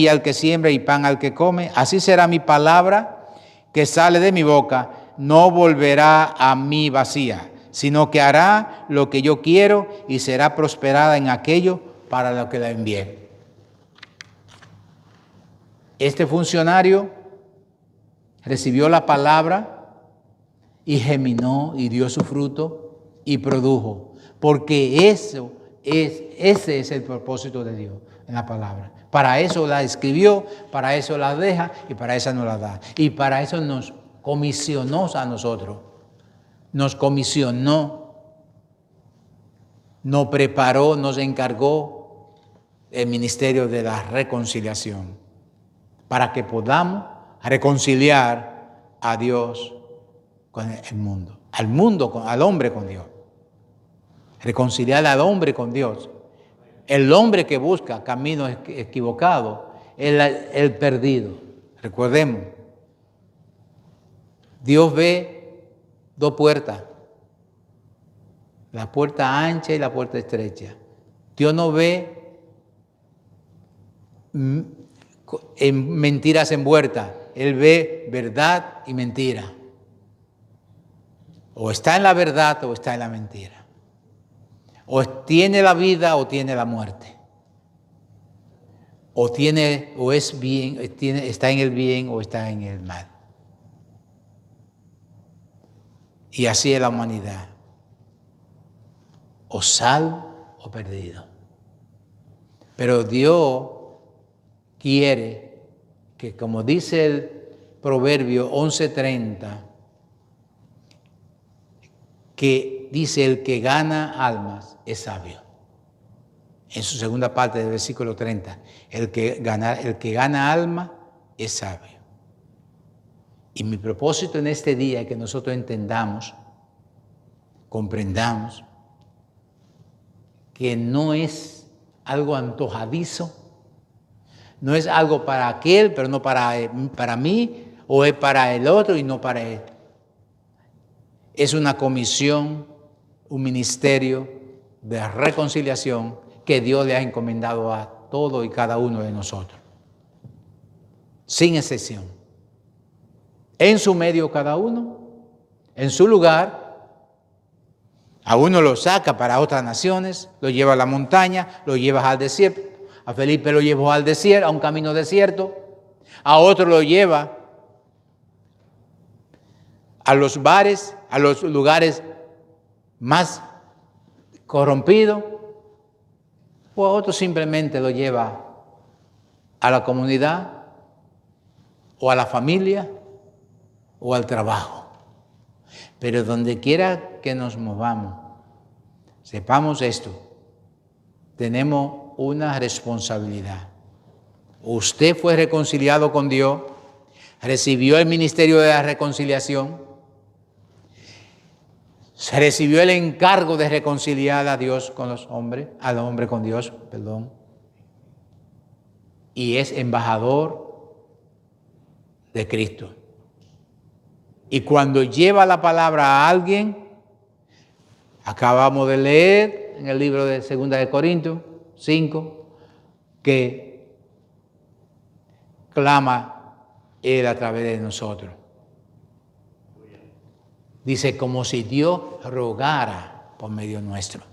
Speaker 1: al que siembra y pan al que come, así será mi palabra que sale de mi boca, no volverá a mí vacía, sino que hará lo que yo quiero y será prosperada en aquello para lo que la envié. Este funcionario recibió la palabra y germinó y dio su fruto y produjo, porque ese es el propósito de Dios en la palabra. Para eso la escribió, para eso la deja y para eso nos la da. Y para eso nos comisionó a nosotros. Nos comisionó, nos preparó, nos encargó el ministerio de la reconciliación para que podamos reconciliar a Dios con el mundo, al hombre con Dios. Reconciliar al hombre con Dios. El hombre que busca caminos equivocados, el perdido. Recordemos, Dios ve dos puertas, la puerta ancha y la puerta estrecha. Dios no ve en mentiras envueltas, Él ve verdad y mentira. O está en la verdad o está en la mentira. O tiene la vida o tiene la muerte. O es bien, está en el bien o está en el mal. Y así es la humanidad. O salvo o perdido. Pero Dios quiere que, como dice el Proverbio 11:30, que dice el que gana almas es sabio. En su segunda parte del versículo 30, el que gana alma es sabio. Y mi propósito en este día es que nosotros entendamos, comprendamos, que no es algo antojadizo, no es algo para aquel, pero no para mí, o es para el otro y no para él. Es una comisión, un ministerio de reconciliación que Dios le ha encomendado a todo y cada uno de nosotros, sin excepción. En su medio cada uno, en su lugar. A uno lo saca para otras naciones, lo lleva a la montaña, lo lleva al desierto. A Felipe lo llevó al desierto, a un camino desierto. A otro lo lleva a los bares, a los lugares más corrompidos. O a otro simplemente lo lleva a la comunidad, o a la familia, o al trabajo. Pero donde quiera que nos movamos, sepamos esto, tenemos una responsabilidad. Usted fue reconciliado con Dios, recibió el ministerio de la reconciliación, recibió el encargo de reconciliar a Dios con los hombres, al hombre con Dios, y es embajador de Cristo. Y cuando lleva la palabra a alguien, acabamos de leer en el libro de 2 de Corintios 5, que clama Él a través de nosotros. Dice, como si Dios rogara por medio nuestro.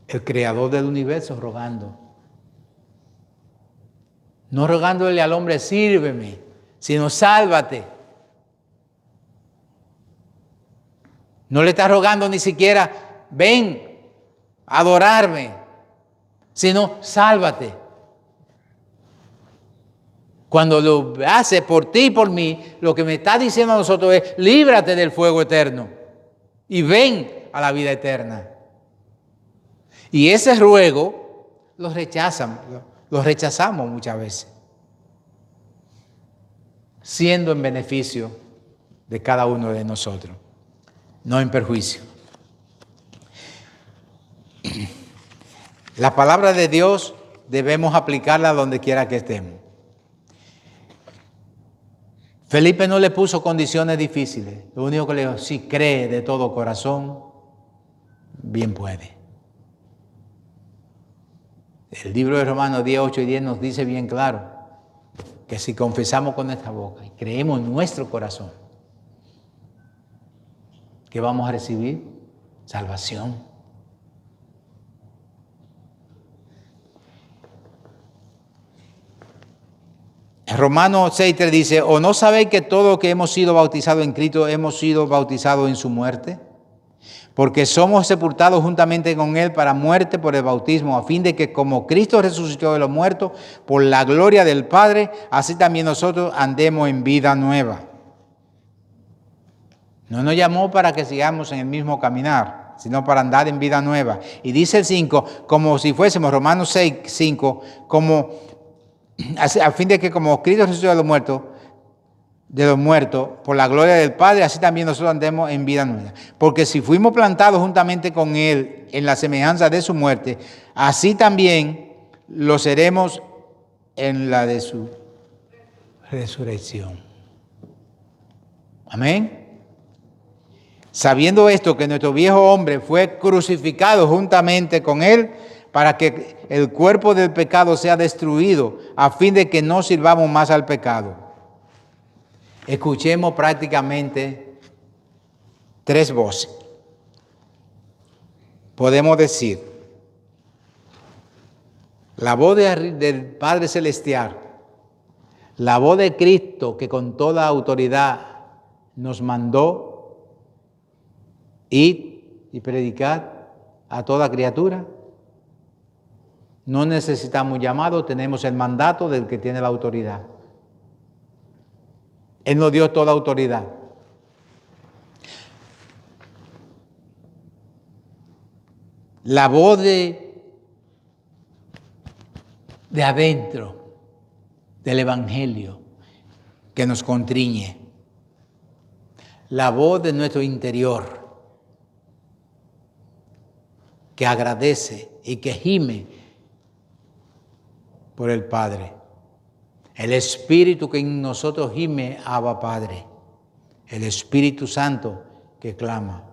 Speaker 1: El creador del universo rogando. No rogándole al hombre, sírveme, sino sálvate. No le está rogando ni siquiera, ven a adorarme, sino sálvate. Cuando lo hace por ti y por mí, lo que me está diciendo a nosotros es, líbrate del fuego eterno y ven a la vida eterna. Y ese ruego lo rechazamos muchas veces, siendo en beneficio de cada uno de nosotros, no en perjuicio. La palabra de Dios debemos aplicarla donde quiera que estemos. Felipe no le puso condiciones difíciles. Lo único que le dijo, si cree de todo corazón, bien puede. El libro de Romanos 10, 8 y 10 nos dice bien claro que si confesamos con nuestra boca y creemos en nuestro corazón, que vamos a recibir salvación. Romanos 6:3 dice, ¿o no sabéis que todos que hemos sido bautizados en Cristo hemos sido bautizados en su muerte? Porque somos sepultados juntamente con Él para muerte por el bautismo, a fin de que como Cristo resucitó de los muertos por la gloria del Padre, así también nosotros andemos en vida nueva. No nos llamó para que sigamos en el mismo caminar, sino para andar en vida nueva. Y dice el 5, como si fuésemos, Romanos 6:5, como a fin de que como Cristo resucitó de los muertos, por la gloria del Padre, así también nosotros andemos en vida nueva. Porque si fuimos plantados juntamente con Él en la semejanza de su muerte, así también lo seremos en la de su resurrección. Amén. Sabiendo esto, que nuestro viejo hombre fue crucificado juntamente con Él, para que el cuerpo del pecado sea destruido, a fin de que no sirvamos más al pecado. Escuchemos prácticamente 3 voces. Podemos decir, la voz del Padre Celestial, la voz de Cristo que con toda autoridad nos mandó ir y predicar a toda criatura. No necesitamos llamado, tenemos el mandato del que tiene la autoridad. Él nos dio toda autoridad. La voz de adentro del Evangelio que nos contriñe. La voz de nuestro interior que agradece y que gime por el Padre. El Espíritu que en nosotros gime, Abba Padre. El Espíritu Santo que clama.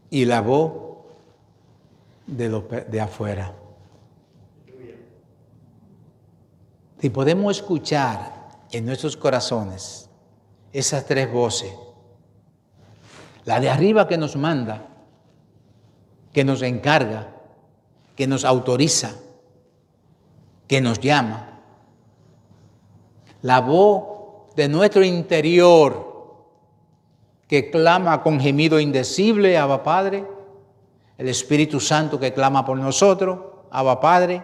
Speaker 1: Y la voz de afuera. Si podemos escuchar en nuestros corazones esas 3 voces, la de arriba que nos manda, que nos encarga, que nos autoriza, que nos llama. La voz de nuestro interior que clama con gemido indecible, Abba Padre. El Espíritu Santo que clama por nosotros, Abba Padre.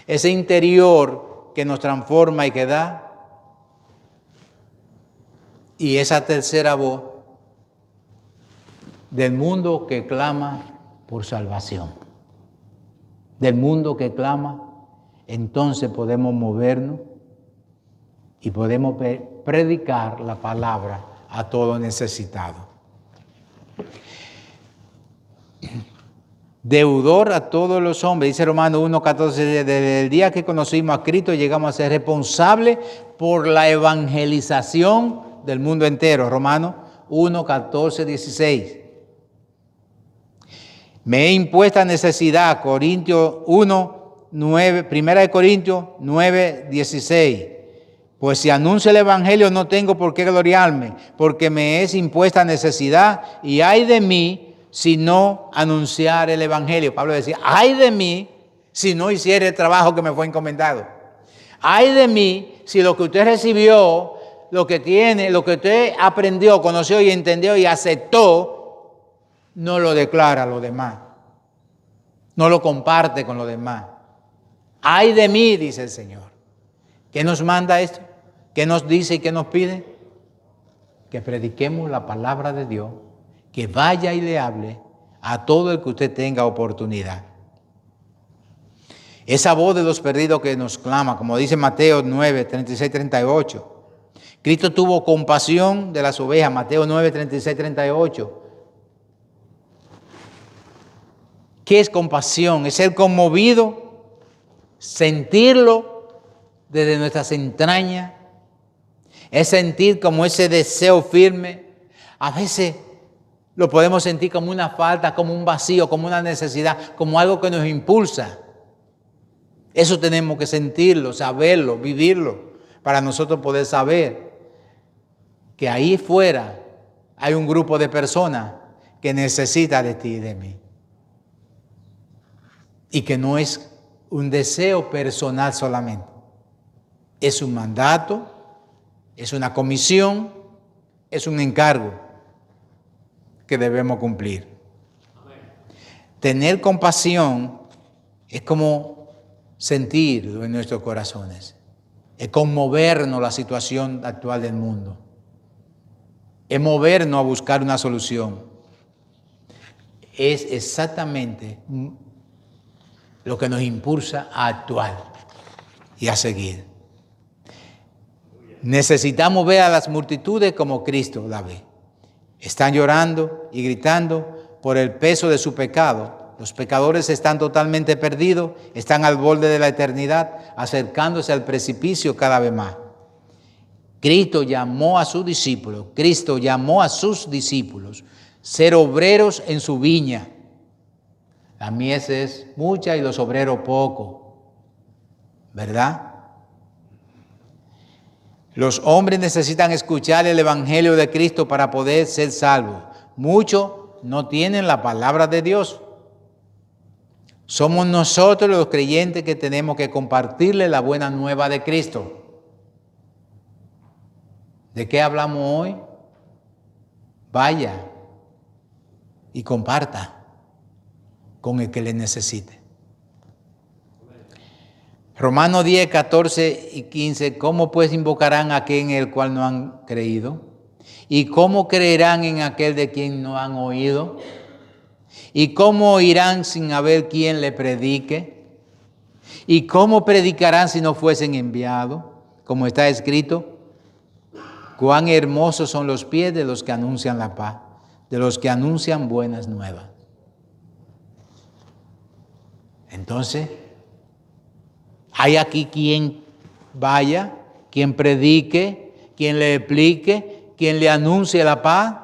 Speaker 1: Ese interior que nos transforma y que da. Y esa tercera voz del mundo que clama por salvación. Del mundo que clama, entonces podemos movernos y podemos predicar la palabra a todo necesitado. Deudor a todos los hombres, dice Romanos 1:14, desde el día que conocimos a Cristo llegamos a ser responsables por la evangelización del mundo entero. Romanos 1:14, 16. Me he impuesta necesidad, Corintios 1, 9, 1 Corintios 9, 16. Pues si anuncio el evangelio no tengo por qué gloriarme, porque me es impuesta necesidad, y ay de mí si no anunciar el evangelio. Pablo decía, ay de mí si no hiciera el trabajo que me fue encomendado. Ay de mí si lo que usted recibió, lo que tiene, lo que usted aprendió, conoció y entendió y aceptó, no lo declara a los demás. No lo comparte con los demás. Ay de mí, dice el Señor. ¿Qué nos manda esto? ¿Qué nos dice y qué nos pide? Que prediquemos la palabra de Dios, que vaya y le hable a todo el que usted tenga oportunidad. Esa voz de los perdidos que nos clama, como dice Mateo 9, 36, 38. Cristo tuvo compasión de las ovejas, Mateo 9, 36, 38. ¿Qué es compasión? Es ser conmovido, sentirlo desde nuestras entrañas. Es sentir como ese deseo firme. A veces lo podemos sentir como una falta, como un vacío, como una necesidad, como algo que nos impulsa. Eso tenemos que sentirlo, saberlo, vivirlo, para nosotros poder saber que ahí fuera hay un grupo de personas que necesita de ti y de mí. Y que no es un deseo personal solamente. Es un mandato, es una comisión, es un encargo que debemos cumplir. Tener compasión es como sentirlo en nuestros corazones, es conmovernos la situación actual del mundo, es movernos a buscar una solución. Es exactamente lo que nos impulsa a actuar y a seguir. Necesitamos ver a las multitudes como Cristo la ve. Están llorando y gritando por el peso de su pecado. Los pecadores están totalmente perdidos, están al borde de la eternidad, acercándose al precipicio cada vez más. Cristo llamó a sus discípulos ser obreros en su viña. La mies es mucha y los obreros pocos, ¿verdad? Los hombres necesitan escuchar el evangelio de Cristo para poder ser salvos. Muchos no tienen la palabra de Dios. Somos nosotros los creyentes que tenemos que compartirle la buena nueva de Cristo. ¿De qué hablamos hoy? Vaya y comparta con el que le necesite. Romanos 10, 14 y 15, ¿cómo pues invocarán a aquel en el cual no han creído? ¿Y cómo creerán en aquel de quien no han oído? ¿Y cómo oirán sin haber quien le predique? ¿Y cómo predicarán si no fuesen enviados? Como está escrito, cuán hermosos son los pies de los que anuncian la paz, de los que anuncian buenas nuevas. Entonces, hay aquí quien vaya, quien predique, quien le explique, quien le anuncie la paz.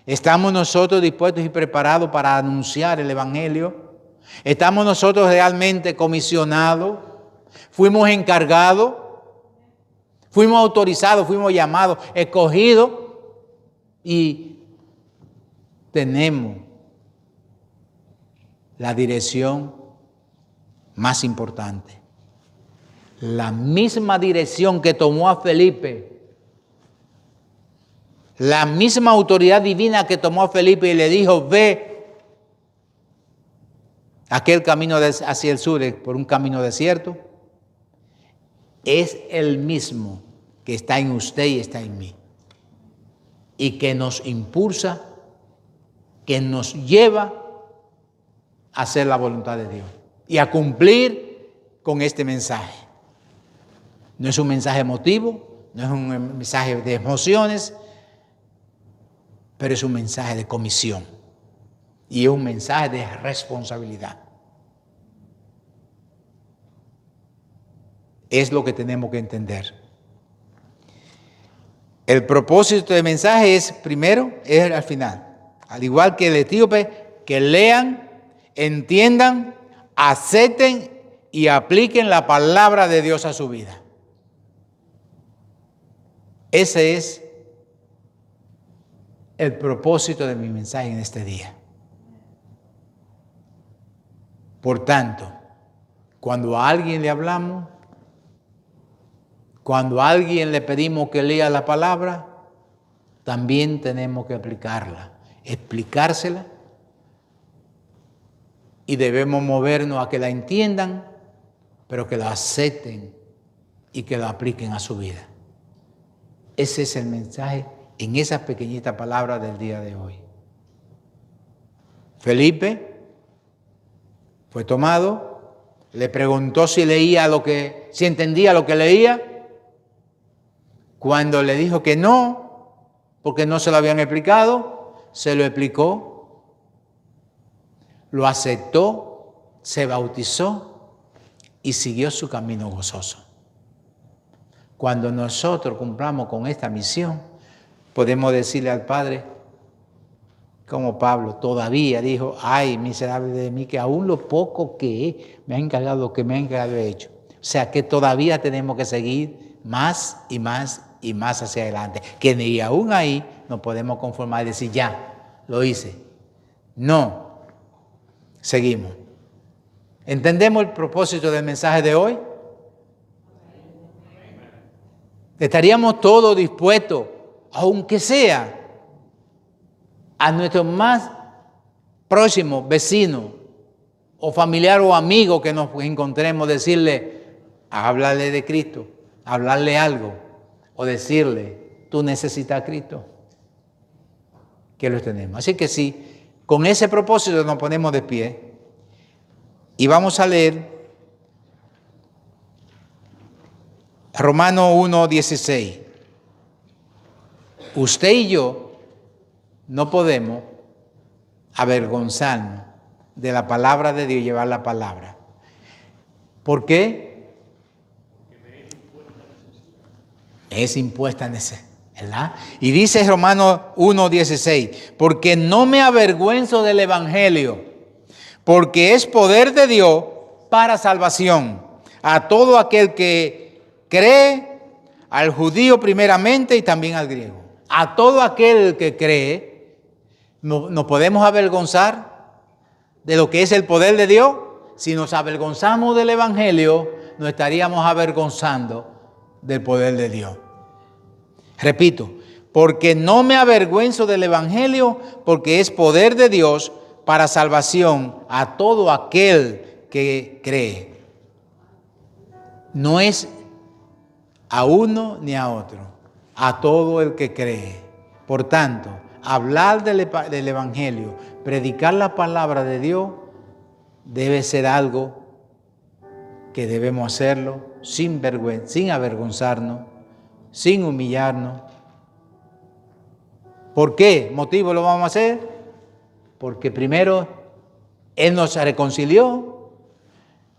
Speaker 1: ¿Estamos nosotros dispuestos y preparados para anunciar el evangelio? ¿Estamos nosotros realmente comisionados? ¿Fuimos encargados? ¿Fuimos autorizados? ¿Fuimos llamados? ¿Escogidos? Y tenemos la dirección más importante. La misma dirección que tomó a Felipe, la misma autoridad divina que tomó a Felipe y le dijo, ve aquel camino hacia el sur, por un camino desierto, es el mismo que está en usted y está en mí. Y que nos impulsa, que nos lleva a hacer la voluntad de Dios y a cumplir con este mensaje. No es un mensaje emotivo, no es un mensaje de emociones, pero es un mensaje de comisión y es un mensaje de responsabilidad. Es lo que tenemos que entender. El propósito del mensaje es, primero, es al final. Al igual que el etíope, que lean, entiendan, acepten y apliquen la palabra de Dios a su vida. Ese es el propósito de mi mensaje en este día. Por tanto, cuando a alguien le hablamos, cuando a alguien le pedimos que lea la palabra, también tenemos que aplicarla, explicársela, y debemos movernos a que la entiendan, pero que la acepten y que la apliquen a su vida. Ese es el mensaje en esa pequeñita palabra del día de hoy. Felipe fue tomado, le preguntó si entendía lo que leía. Cuando le dijo que no, porque no se lo habían explicado, se lo explicó, lo aceptó, se bautizó y siguió su camino gozoso. Cuando nosotros cumplamos con esta misión, podemos decirle al Padre, como Pablo todavía dijo, ay, miserable de mí, que aún lo poco que me ha encargado, que me ha encargado he hecho. O sea, que todavía tenemos que seguir más y más y más hacia adelante. Que ni aún ahí nos podemos conformar y decir, ya, lo hice. No, seguimos. ¿Entendemos el propósito del mensaje de hoy? Estaríamos todos dispuestos, aunque sea a nuestros más próximos vecinos o familiar o amigo que nos encontremos, decirle, háblale de Cristo, hablarle algo o decirle, tú necesitas a Cristo, que lo tenemos. Así que sí, con ese propósito nos ponemos de pie y vamos a leer Romanos 1:16. Usted y yo no podemos avergonzarnos de la palabra de Dios y llevar la palabra. ¿Por qué? Es impuesta necesidad, ¿verdad? Y dice Romanos 1:16, porque no me avergüenzo del evangelio, porque es poder de Dios para salvación a todo aquel que cree, al judío primeramente y también al griego. A todo aquel que cree, ¿nos podemos avergonzar de lo que es el poder de Dios? Si nos avergonzamos del evangelio, nos estaríamos avergonzando del poder de Dios. Repito, porque no me avergüenzo del evangelio, porque es poder de Dios para salvación a todo aquel que cree. No es a uno ni a otro, a todo el que cree. Por tanto, hablar del evangelio, predicar la palabra de Dios, debe ser algo que debemos hacerlo sin vergüenza, sin avergonzarnos, sin humillarnos. ¿Por qué motivo lo vamos a hacer? Porque primero Él nos reconcilió,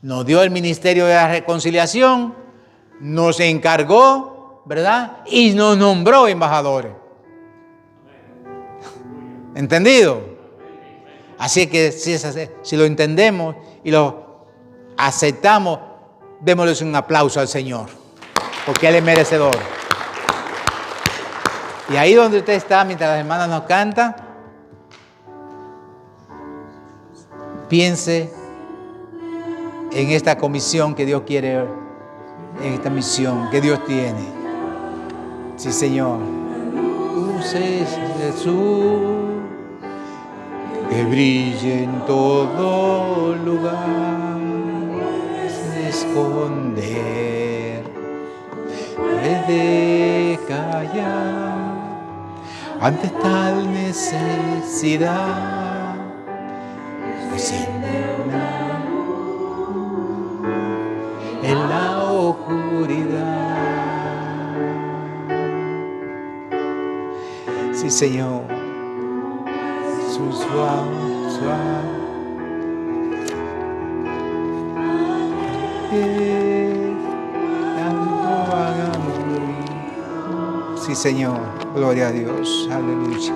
Speaker 1: nos dio el ministerio de la reconciliación, nos encargó, ¿verdad? Y nos nombró embajadores. ¿Entendido? Así que si lo entendemos y lo aceptamos, démosle un aplauso al Señor, porque Él es merecedor. Y ahí donde usted está, mientras las hermanas nos cantan, piense en esta comisión que Dios quiere, en esta misión que Dios tiene. Sí, Señor. Luces, Jesús, que brille en todo lugar, sin esconder, puede callar ante tal necesidad, en la oscuridad. Sí, Señor, su suave, suave. Sí, Señor, gloria a Dios, aleluya.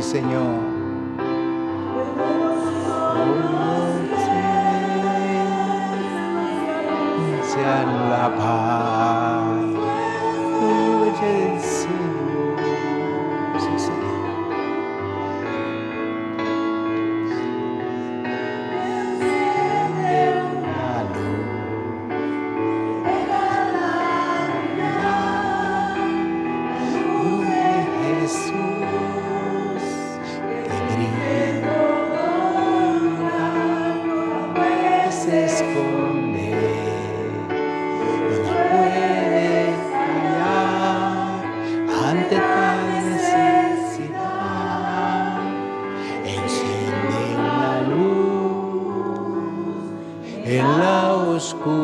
Speaker 1: Señor. Sea la paz. Oye el Señor. Sí, Señor. Se esconde, no puede callar ante tal necesidad. Enciende una luz en la oscuridad.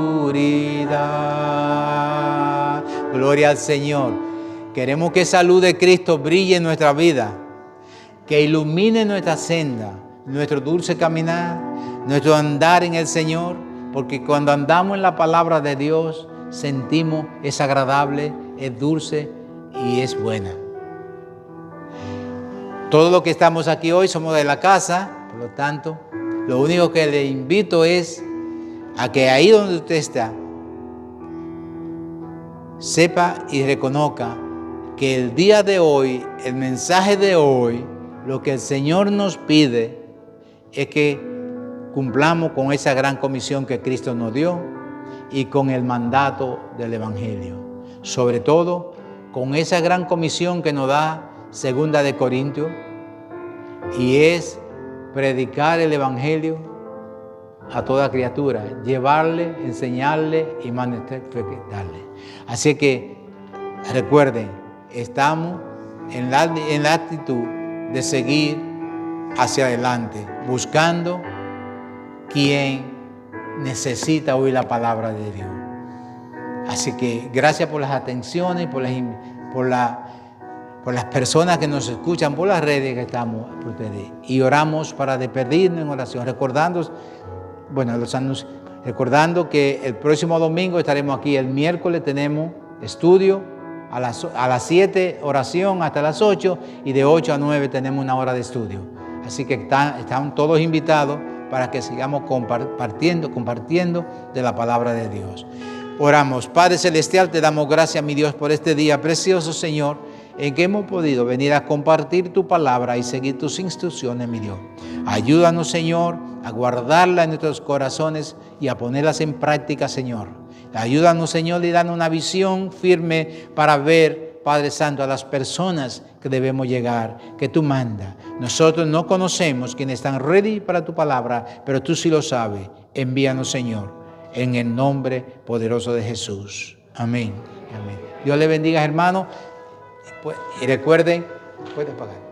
Speaker 1: Gloria al Señor. Queremos que esa luz de Cristo brille en nuestra vida, que ilumine nuestra senda, nuestro dulce caminar, nuestro andar en el Señor, porque cuando andamos en la palabra de Dios, sentimos es agradable, es dulce y es buena. Todos los que estamos aquí hoy somos de la casa, por lo tanto, lo único que le invito es a que ahí donde usted está, sepa y reconozca que el día de hoy, el mensaje de hoy, lo que el Señor nos pide es que cumplamos con esa gran comisión que Cristo nos dio y con el mandato del Evangelio. Sobre todo, con esa gran comisión que nos da 2 de Corintios, y es predicar el Evangelio a toda criatura, llevarle, enseñarle y manifestarle. Así que recuerden, estamos en la actitud de seguir hacia adelante, buscando quien necesita oír la palabra de Dios. Así que gracias por las atenciones, por las personas que nos escuchan por las redes que estamos por ustedes. Y oramos para despedirnos en oración, recordando que el próximo domingo estaremos aquí. El miércoles tenemos estudio a las 7, oración hasta las 8, y de 8 a 9 tenemos una hora de estudio. Así que están todos invitados para que sigamos compartiendo de la palabra de Dios. Oramos. Padre Celestial, te damos gracias, mi Dios, por este día precioso, Señor, en que hemos podido venir a compartir tu palabra y seguir tus instrucciones, mi Dios. Ayúdanos, Señor, a guardarla en nuestros corazones y a ponerlas en práctica, Señor. Ayúdanos, Señor, y danos una visión firme para ver, Padre Santo, a las personas que debemos llegar, que tú mandas. Nosotros no conocemos quienes están ready para tu palabra, pero tú sí lo sabes. Envíanos, Señor, en el nombre poderoso de Jesús. Amén. Amén. Dios le bendiga, hermano. Y recuerden, puede pagar.